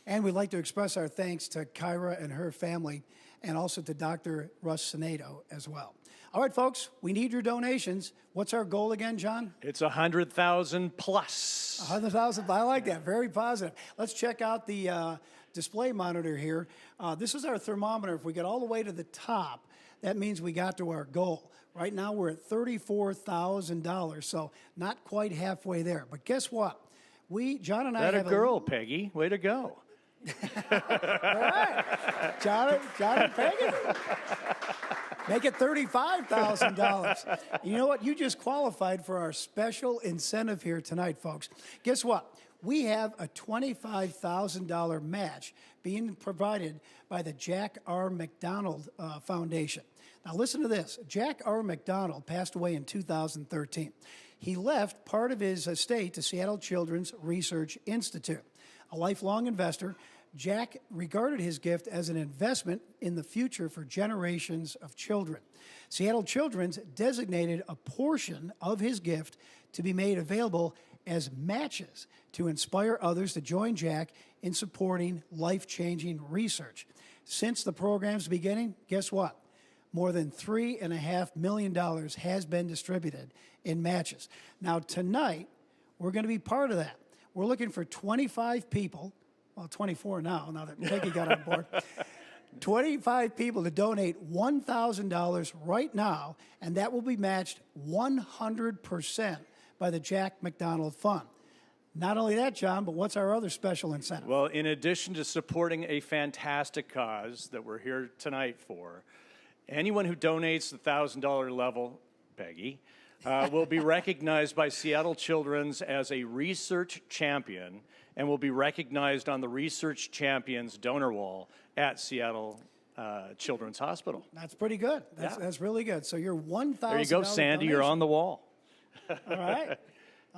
And we'd like to express our thanks to Kyra and her family, and also to Dr. Russ Snedo as well. All right, folks, we need your donations. What's our goal again, John? It's 100,000 plus. 100,000. I like that. Very positive. Let's check out the display monitor here. This is our thermometer. If we get all the way to the top, that means we got to our goal. Right now, we're at $34,000, so not quite halfway there. But guess what? John and I have a girl, Peggy. Way to go. All right. John and Peggy. Make it $35,000. You know what? You just qualified for our special incentive here tonight, folks. Guess what? We have a $25,000 match being provided by the Jack R. McDonald Foundation. Now listen to this. Jack R. McDonald passed away in 2013. He left part of his estate to Seattle Children's Research Institute. A lifelong investor, Jack regarded his gift as an investment in the future for generations of children. Seattle Children's designated a portion of his gift to be made available as matches to inspire others to join Jack in supporting life-changing research. Since the program's beginning, guess what? More than $3.5 million has been distributed in matches. Now, tonight, we're going to be part of that. We're looking for 25 people, well, 24 now that Peggy got on board, 25 people to donate $1,000 right now, and that will be matched 100% by the Jack McDonald Fund. Not only that, John, but what's our other special incentive? Well, in addition to supporting a fantastic cause that we're here tonight for, anyone who donates the $1,000 level, Peggy, will be recognized by Seattle Children's as a research champion and will be recognized on the Research Champions donor wall at Seattle Children's Hospital. That's pretty good. That's really good. So you're $1,000. There you go, Sandy. Donation. You're on the wall. All right.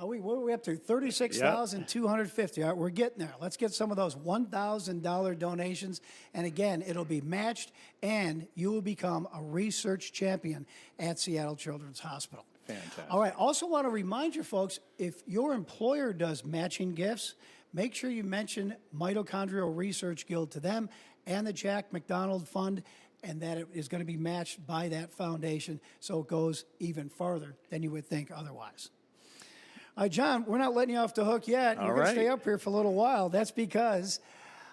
What are we up to? $36,250. All right, we're getting there. Let's get some of those $1,000 donations. And again, it'll be matched, and you will become a research champion at Seattle Children's Hospital. Fantastic. All right. Also want to remind you folks, if your employer does matching gifts, make sure you mention Mitochondrial Research Guild to them and the Jack McDonald Fund, and that it is going to be matched by that foundation, so it goes even farther than you would think otherwise. All right, John, we're not letting you off the hook yet. You're going to stay up here for a little while. That's because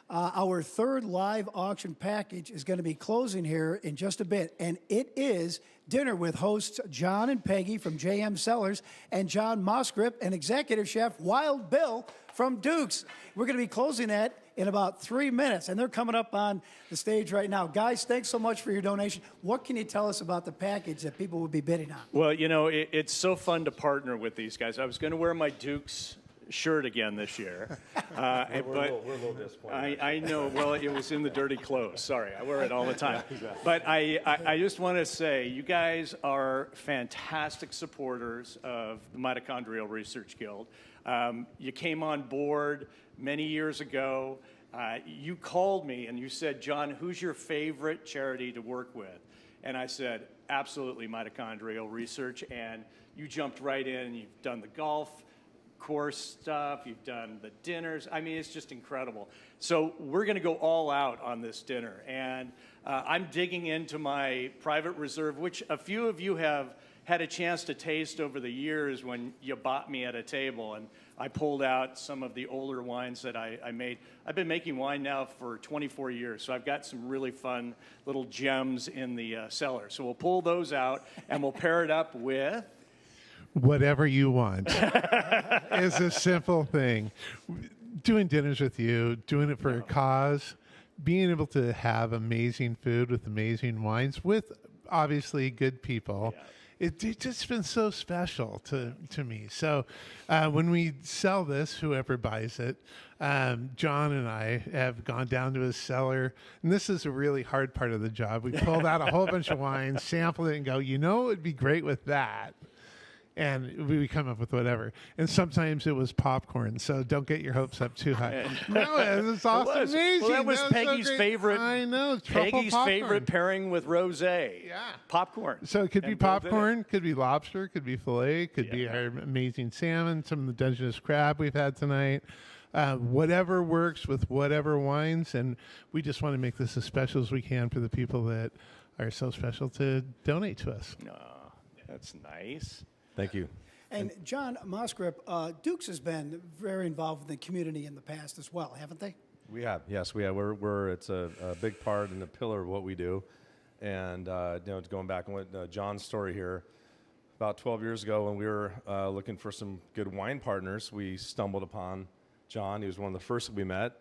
our third live auction package is going to be closing here in just a bit, and it is dinner with hosts John and Peggy from JM Cellars and John Mosgrip and executive chef Wild Bill from Duke's. We're going to be closing that in about 3 minutes, and they're coming up on the stage right now. Guys, thanks so much for your donation. What can you tell us about the package that people will be bidding on? Well, you know, it's so fun to partner with these guys. I was going to wear my Duke's shirt again this year. We're a little disappointed. I know. Well, it was in the dirty clothes. Sorry, I wear it all the time. But I just want to say, you guys are fantastic supporters of the Mitochondrial Research Guild. You came on board many years ago. You called me and you said, John, who's your favorite charity to work with? And I said, absolutely Mitochondrial Research. And you jumped right in. You've done the golf course stuff. You've done the dinners. I mean, it's just incredible. So we're going to go all out on this dinner. And I'm digging into my private reserve, which a few of you have had a chance to taste over the years when you bought me at a table. And I pulled out some of the older wines that I made. I've been making wine now for 24 years, so I've got some really fun little gems in the cellar. So we'll pull those out, and we'll pair it up with... Whatever you want. It's a simple thing. Doing dinners with you, doing it for a cause, being able to have amazing food with amazing wines, with obviously good people. Yeah. It's just been so special to me. So when we sell this, whoever buys it, John and I have gone down to his cellar, and this is a really hard part of the job. We pulled out a whole bunch of wines, sampled it, and go, you know, it'd be great with that. And we come up with whatever. And sometimes it was popcorn, so don't get your hopes up too high. No, it's awesome. Amazing. Well, that was Peggy's favorite. I know. Peggy's favorite pairing with rosé. Yeah. Popcorn. So it could be popcorn, could be lobster, could be filet, could be our amazing salmon, some of the Dungeness crab we've had tonight. Whatever works with whatever wines. And we just want to make this as special as we can for the people that are so special to donate to us. That's nice. Thank you. And John Mosgrip, Dukes has been very involved in the community in the past as well, haven't they? We have, yes, we have. It's a big part and a pillar of what we do. And going back on what John's story here, about 12 years ago when we were looking for some good wine partners, we stumbled upon John. He was one of the first that we met.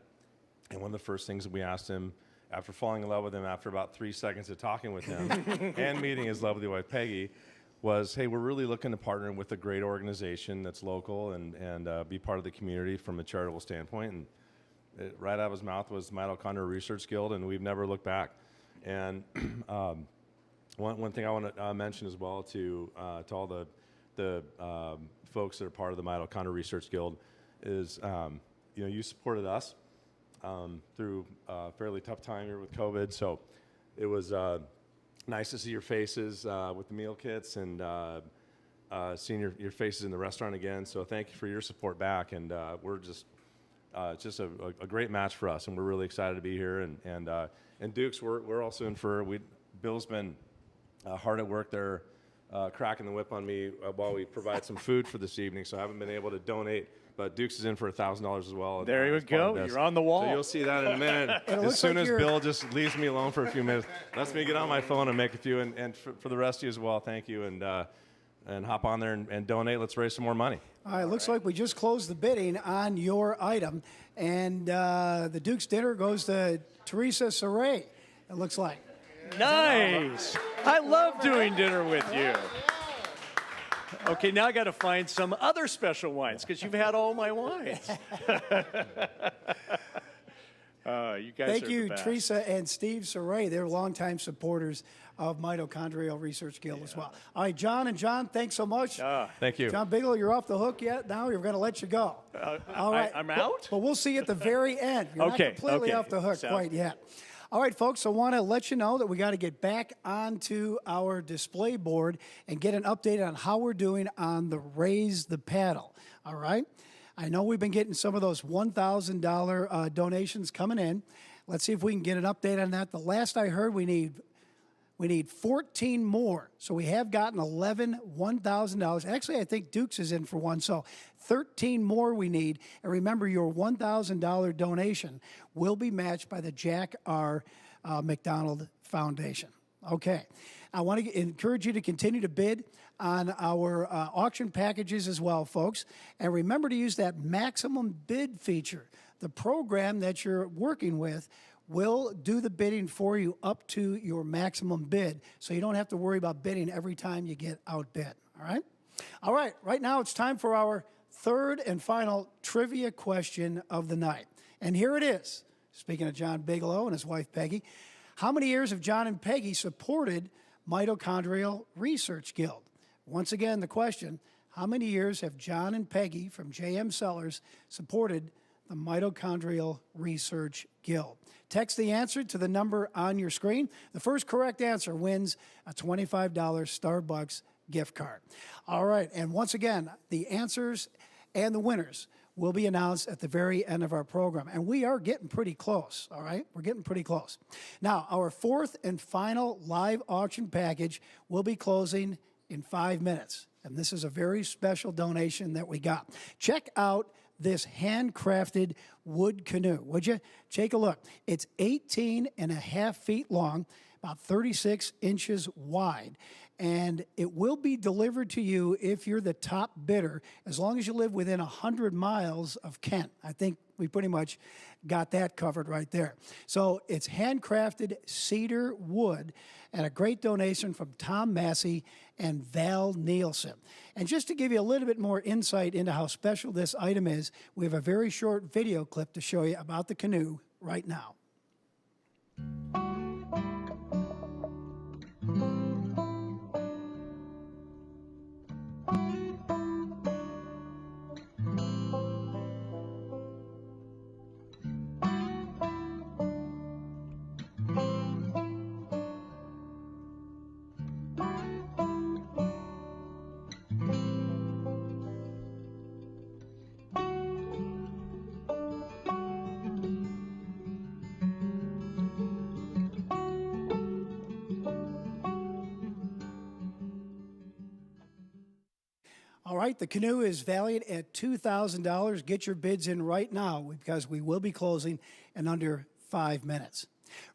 And one of the first things that we asked him, after falling in love with him after about 3 seconds of talking with him and meeting his lovely wife, Peggy, was, hey, we're really looking to partner with a great organization that's local and be part of the community from a charitable standpoint. And right out of his mouth was Mitochondrial Research Guild, and we've never looked back. And one thing I want to mention as well to all the folks that are part of the Mitochondrial Research Guild is, you supported us through a fairly tough time here with COVID. So it was nice to see your faces with the meal kits and seeing your faces in the restaurant again. So thank you for your support back. And we're just a great match for us, and we're really excited to be here. And Dukes, we're also in for. Bill's been hard at work there, cracking the whip on me while we provide some food for this evening. So I haven't been able to donate. But Dukes is in for $1,000 as well. There you go. You're on the wall. So you'll see that in a minute. As soon as Bill just leaves me alone for a few minutes, lets me get on my phone and make a few. And for the rest of you as well, thank you. And hop on there and donate. Let's raise some more money. All right, looks like we just closed the bidding on your item. And the Duke's dinner goes to Teresa Saray, it looks like. Nice. I love doing dinner with you. Okay, now I got to find some other special wines because you've had all my wines. You guys Thank are you, the best. Teresa and Steve Saray. They're longtime supporters of Mitochondrial Research Guild as well. All right, John and John, thanks so much. Thank you. John Bigelow, you're off the hook yet? Now we're going to let you go. All right. I'm out? But we'll see you at the very end. You're Okay, not completely okay. off the hook quite yet. All right, folks, I want to let you know that we got to get back onto our display board and get an update on how we're doing on the Raise the Paddle. All right? I know we've been getting some of those $1,000 donations coming in. Let's see if we can get an update on that. The last I heard, we need 14 more. So we have gotten 11 $1,000. Actually, I think Dukes is in for one. So 13 more we need. And remember, your $1,000 donation will be matched by the Jack R. McDonald Foundation. Okay. I want to encourage you to continue to bid on our auction packages as well, folks. And remember to use that maximum bid feature. The program that you're working with will do the bidding for you up to your maximum bid, so you don't have to worry about bidding every time you get outbid, all right? All right, right now it's time for our third and final trivia question of the night. And here it is. Speaking of John Bigelow and his wife, Peggy, how many years have John and Peggy supported Mitochondrial Research Guild? Once again, the question, how many years have John and Peggy from JM Cellars supported the Mitochondrial Research Guild? Text the answer to the number on your screen. The first correct answer wins a $25 Starbucks gift card. All right, and once again, the answers and the winners will be announced at the very end of our program. And we are getting pretty close, all right? We're getting pretty close. Now, our fourth and final live auction package will be closing in 5 minutes. And this is a very special donation that we got. Check out this handcrafted wood canoe, would you? Take a look. It's 18 and a half feet long, about 36 inches wide, and it will be delivered to you if you're the top bidder, as long as you live within 100 miles of Kent. I think we pretty much got that covered right there. So it's handcrafted cedar wood, and a great donation from Tom Massey and Val Nielsen. And just to give you a little bit more insight into how special this item is, we have a very short video clip to show you about the canoe right now. right, the canoe is valued at $2,000. Get your bids in right now because we will be closing in under 5 minutes.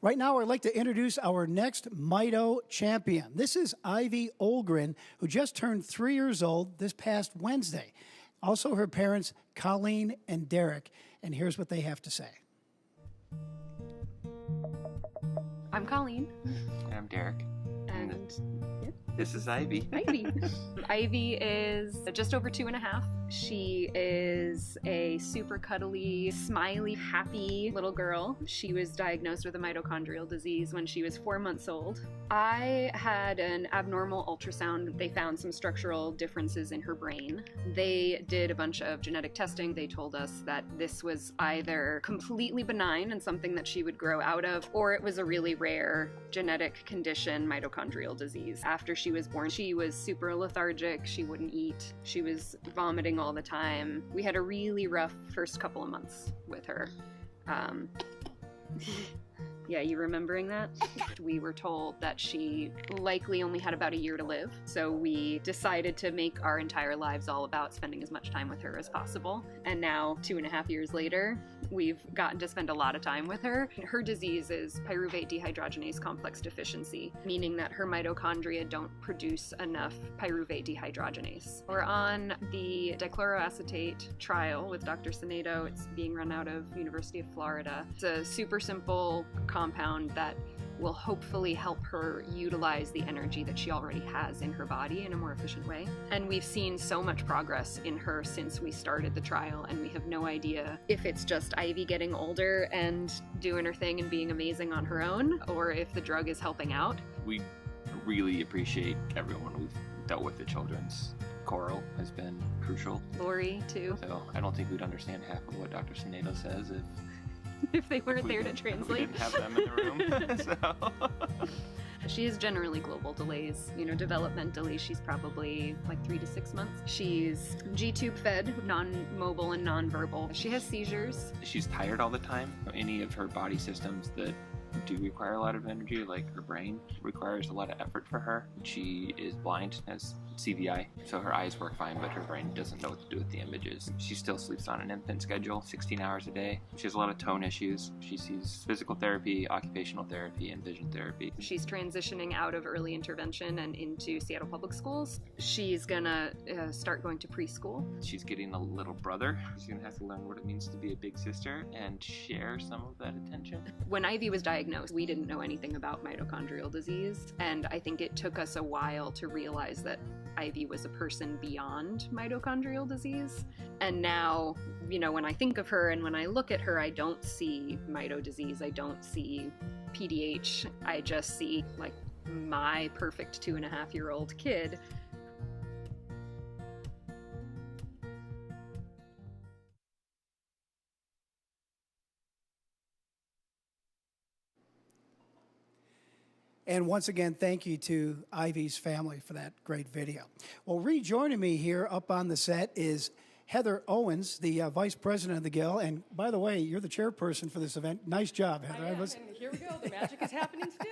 Right now, I'd like to introduce our next Mito champion. This is Ivy Olgren, who just turned 3 years old this past Wednesday. Also, her parents, Colleen and Derek. And here's what they have to say. I'm Colleen. And I'm Derek. And this is Ivy. Ivy. Ivy is just over 2.5. She is a super cuddly, smiley, happy little girl. She was diagnosed with a mitochondrial disease when she was 4 months old. I had an abnormal ultrasound. They found some structural differences in her brain. They did a bunch of genetic testing. They told us that this was either completely benign and something that she would grow out of, or it was a really rare genetic condition, mitochondrial disease. After she was born, she was super lethargic. She wouldn't eat. She was vomiting all the time. We had a really rough first couple of months with her. Yeah, you remembering that? We were told that she likely only had about a year to live, so we decided to make our entire lives all about spending as much time with her as possible. And now, 2.5 years later, we've gotten to spend a lot of time with her. Her disease is pyruvate dehydrogenase complex deficiency, meaning that her mitochondria don't produce enough pyruvate dehydrogenase. We're on the dichloroacetate trial with Dr. Sinedo. It's being run out of University of Florida. It's a super simple compound that will hopefully help her utilize the energy that she already has in her body in a more efficient way. And we've seen so much progress in her since we started the trial, and we have no idea if it's just Ivy getting older and doing her thing and being amazing on her own, or if the drug is helping out. We really appreciate everyone we've dealt with. The children's Coral has been crucial. Lori, too. So I don't think we'd understand half of what Dr. Sinedo says if they weren't there to translate. We didn't have them in the room. So. She has generally global delays. You know, developmentally, she's probably like 3 to 6 months. She's G-tube fed, non-mobile and non-verbal. She has seizures. She's tired all the time. Any of her body systems that do require a lot of energy, like her brain, requires a lot of effort for her. She is blind, has CVI, so her eyes work fine, but her brain doesn't know what to do with the images. She still sleeps on an infant schedule, 16 hours a day. She has a lot of tone issues. She sees physical therapy, occupational therapy, and vision therapy. She's transitioning out of early intervention and into Seattle Public Schools. She's gonna start going to preschool. She's getting a little brother. She's gonna have to learn what it means to be a big sister and share some of that attention. When Ivy was diagnosed, we didn't know anything about mitochondrial disease, and I think it took us a while to realize that Ivy was a person beyond mitochondrial disease. And now, you know, when I think of her and when I look at her, I don't see mito disease, I don't see PDH, I just see like my perfect 2.5-year-old kid. And once again, thank you to Ivy's family for that great video. Well, rejoining me here up on the set is Heather Owens, the Vice President of the Guild. And by the way, you're the chairperson for this event. Nice job, Heather. I am, and here we go. The magic is happening still.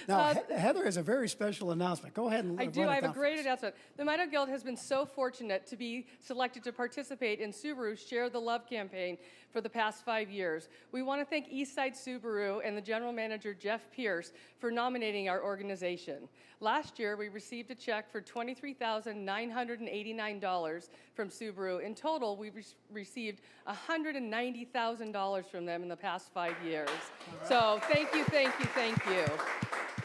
Now, Heather has a very special announcement. Go ahead and I do. I have a great announcement. The Mito Guild has been so fortunate to be selected to participate in Subaru's Share the Love campaign for the past 5 years. We want to thank Eastside Subaru and the general manager, Jeff Pierce, for nominating our organization. Last year, we received a check for $23,989 from Subaru. In total, we received $190,000 from them in the past 5 years. Right. So thank you, thank you, thank you.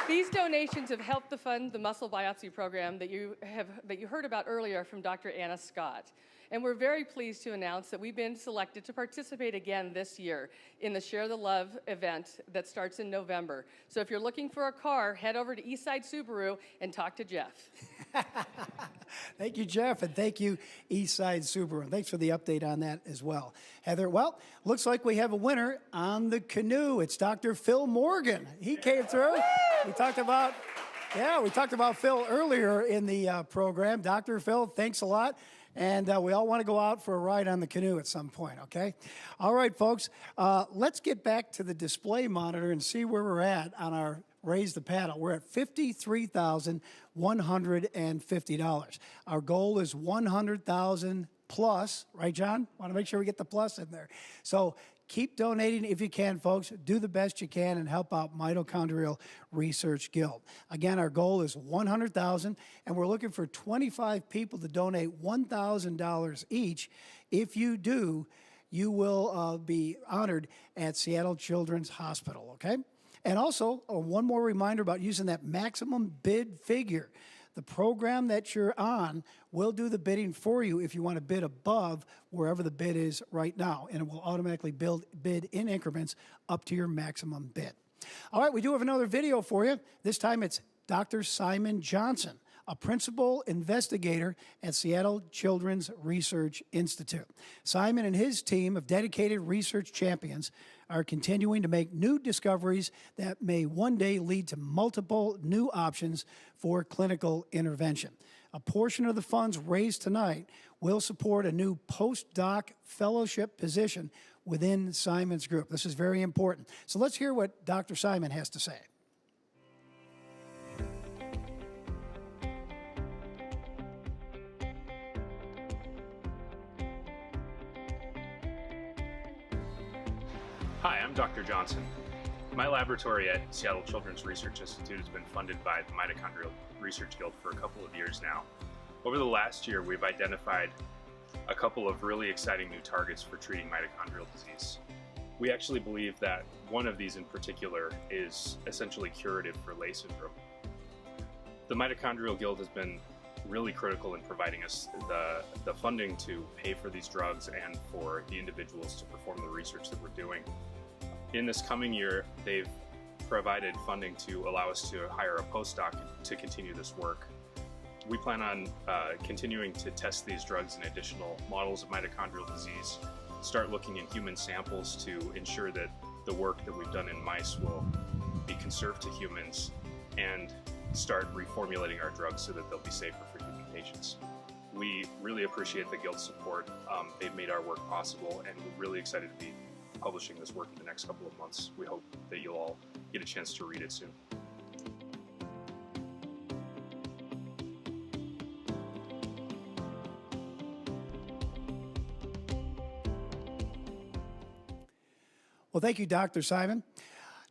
These donations have helped to fund the muscle biopsy program that you heard about earlier from Dr. Anna Scott. And we're very pleased to announce that we've been selected to participate again this year in the Share the Love event that starts in November. So if you're looking for a car, head over to Eastside Subaru and talk to Jeff. Thank you, Jeff, and thank you, Eastside Subaru. And thanks for the update on that as well. Heather, well, looks like we have a winner on the canoe. It's Dr. Phil Morgan. He came through. We talked about Phil earlier in the program. Dr. Phil, thanks a lot. And we all want to go out for a ride on the canoe at some point, okay? All right, folks, let's get back to the display monitor and see where we're at on our Raise the Paddle. We're at $53,150. Our goal is $100,000 plus, right, John? Want to make sure we get the plus in there. So keep donating if you can, folks. Do the best you can and help out Mitochondrial Research Guild. Again, our goal is $100,000, and we're looking for 25 people to donate $1,000 each. If you do, you will be honored at Seattle Children's Hospital, okay? And also, one more reminder about using that maximum bid figure. The program that you're on will do the bidding for you if you want to bid above wherever the bid is right now, and it will automatically bid in increments up to your maximum bid. All right, we do have another video for you. This time it's Dr. Simon Johnson, a principal investigator at Seattle Children's Research Institute. Simon and his team of dedicated research champions are continuing to make new discoveries that may one day lead to multiple new options for clinical intervention. A portion of the funds raised tonight will support a new postdoc fellowship position within Simon's group. This is very important. So let's hear what Dr. Simon has to say. Hi, I'm Dr. Johnson. My laboratory at Seattle Children's Research Institute has been funded by the Mitochondrial Research Guild for a couple of years now. Over the last year, we've identified a couple of really exciting new targets for treating mitochondrial disease. We actually believe that one of these in particular is essentially curative for Leigh syndrome. The Mitochondrial Guild has been really critical in providing us the funding to pay for these drugs and for the individuals to perform the research that we're doing. In this coming year, they've provided funding to allow us to hire a postdoc to continue this work. We plan on continuing to test these drugs in additional models of mitochondrial disease, start looking in human samples to ensure that the work that we've done in mice will be conserved to humans, and start reformulating our drugs so that they'll be safer for human patients. We really appreciate the Guild's support. They've made our work possible, and we're really excited to be publishing this work in the next couple of months. We hope that you'll all get a chance to read it soon. Well, thank you, Dr. Simon.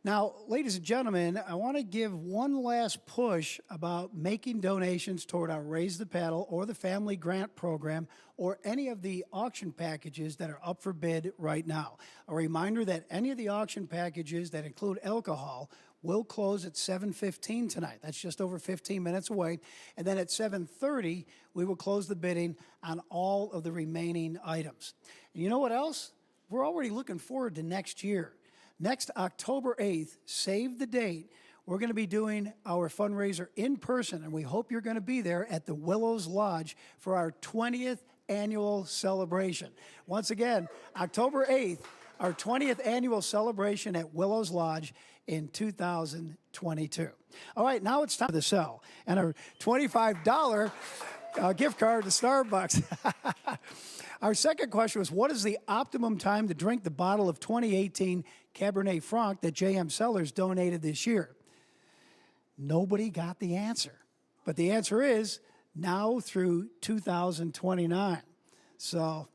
Now, ladies and gentlemen, I want to give one last push about making donations toward our Raise the Paddle or the Family Grant Program or any of the auction packages that are up for bid right now. A reminder that any of the auction packages that include alcohol will close at 7:15 tonight. That's just over 15 minutes away. And then at 7:30, we will close the bidding on all of the remaining items. And you know what else? We're already looking forward to next year. Next October 8th, save the date, we're going to be doing our fundraiser in person, and we hope you're going to be there at the Willows Lodge for our 20th annual celebration. Once again, October 8th, our 20th annual celebration at Willows Lodge in 2022. All right, now it's time for the sell and our $25 gift card to Starbucks. Our second question was, what is the optimum time to drink the bottle of 2018 Cabernet Franc that JM Cellars donated this year? Nobody got the answer. But the answer is now through 2029. So,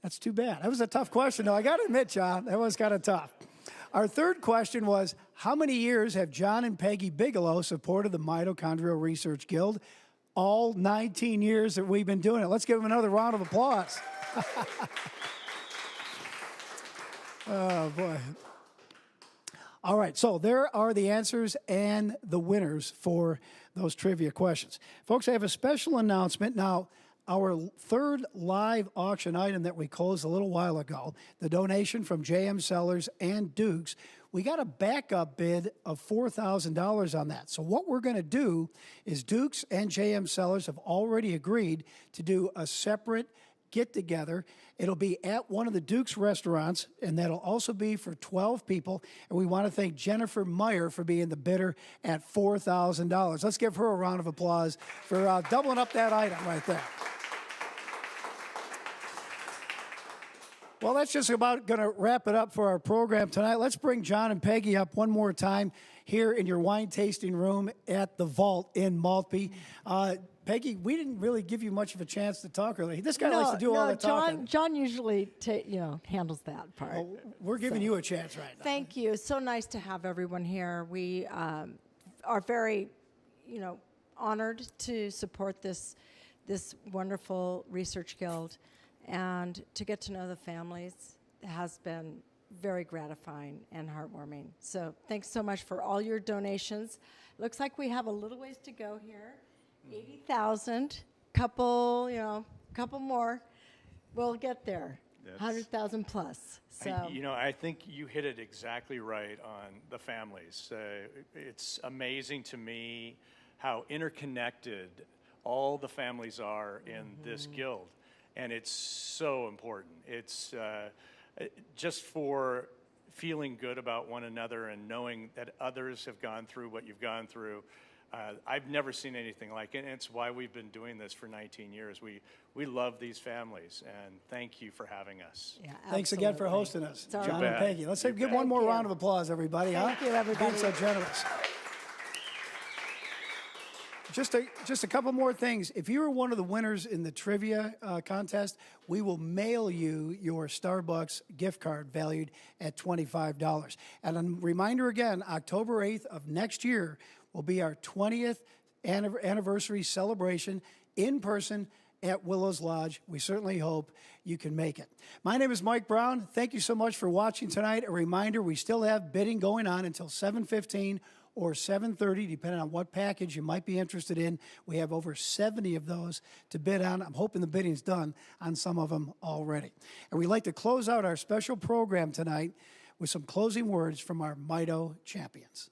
that's too bad. That was a tough question, though. I got to admit, John, that was kind of tough. Our third question was, how many years have John and Peggy Bigelow supported the Mitochondrial Research Guild? All 19 years that we've been doing it. Let's give them another round of applause. Oh, boy. All right, so there are the answers and the winners for those trivia questions. Folks, I have a special announcement. Now, our third live auction item that we closed a little while ago, the donation from JM Cellars and Duke's, we got a backup bid of $4,000 on that. So what we're going to do is Duke's and JM Cellars have already agreed to do a separate get-together. It'll be at one of the Duke's restaurants, and that'll also be for 12 people. And we want to thank Jennifer Meyer for being the bidder at $4,000. Let's give her a round of applause for doubling up that item right there. Well, that's just about going to wrap it up for our program tonight. Let's bring John and Peggy up one more time here in your wine tasting room at the Vault in Maltby. Peggy, we didn't really give you much of a chance to talk earlier. This guy likes to do all the talking. John usually handles that part. Well, we're giving you a chance right now. Thank you. So nice to have everyone here. We are very, honored to support this wonderful research guild, and to get to know the families has been very gratifying and heartwarming. So thanks so much for all your donations. Looks like we have a little ways to go here. 80,000, couple more. We'll get there. 100,000 plus. So I think you hit it exactly right on the families. It's amazing to me how interconnected all the families are in this guild, and it's so important. It's just for feeling good about one another and knowing that others have gone through what you've gone through. I've never seen anything like it, and it's why we've been doing this for 19 years. We love these families, and thank you for having us. Yeah, thanks again for hosting us, John and Peggy. Let's give one more round of applause, everybody. Thank you, everybody. Being so generous. Just a couple more things. If you were one of the winners in the trivia contest, we will mail you your Starbucks gift card valued at $25. And a reminder again, October 8th of next year will be our 20th anniversary celebration in person at Willows Lodge. We certainly hope you can make it. My name is Mike Brown. Thank you so much for watching tonight. A reminder, we still have bidding going on until 7:15 or 7:30, depending on what package you might be interested in. We have over 70 of those to bid on. I'm hoping the bidding's done on some of them already. And we'd like to close out our special program tonight with some closing words from our Mito champions.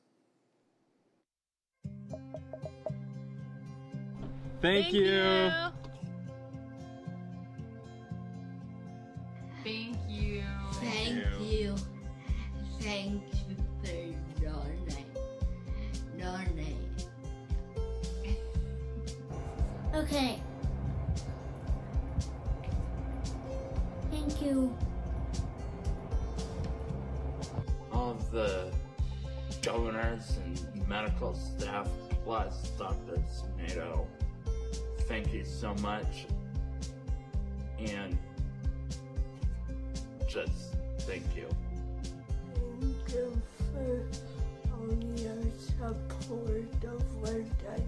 Thank you. Thank you. Thank you. Thank you for donate. Okay. Thank you. All of the donors and medical staff, plus Dr. Mito, thank you so much. And just thank you. Thank you for all your support of what I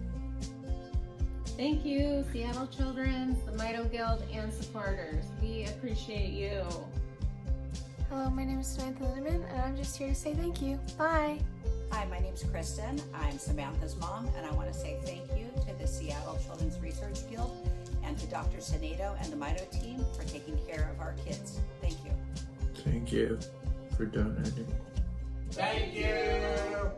Thank you, Seattle Children's, the Mito Guild, and supporters. We appreciate you. Hello, my name is Samantha Lindeman, and I'm just here to say thank you. Bye. Hi, my name's Kristen. I'm Samantha's mom, and I want to say thank you to the Seattle Children's Research Guild and to Dr. Sinedo and the Mito team for taking care of our kids. Thank you. Thank you for donating. Thank you.